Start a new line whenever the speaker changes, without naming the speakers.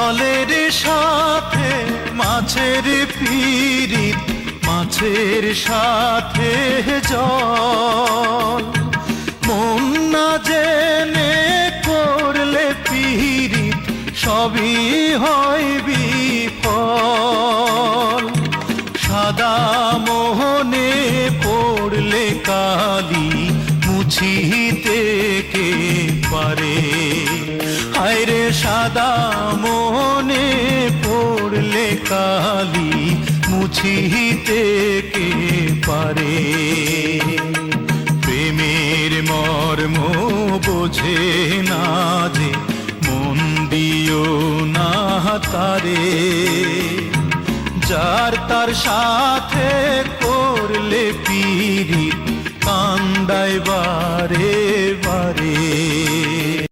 জলের সাথে মাছের পীড়িত, মাছের সাথে জল। মন না জেনে করলে পীড়িত, সবই হয় বিফল। সাদা মোহনে পড়লে কালি, মুছিতে কে পারে? হায়রে সাদা মোহনে পড়লে কালি, মুছিতে কে পারে? প্রেমের মর্ম বোঝে না যে, মন দিও না তারে। যার তার সাথে করলে পীড়িত, কান্দায় বারে বারে।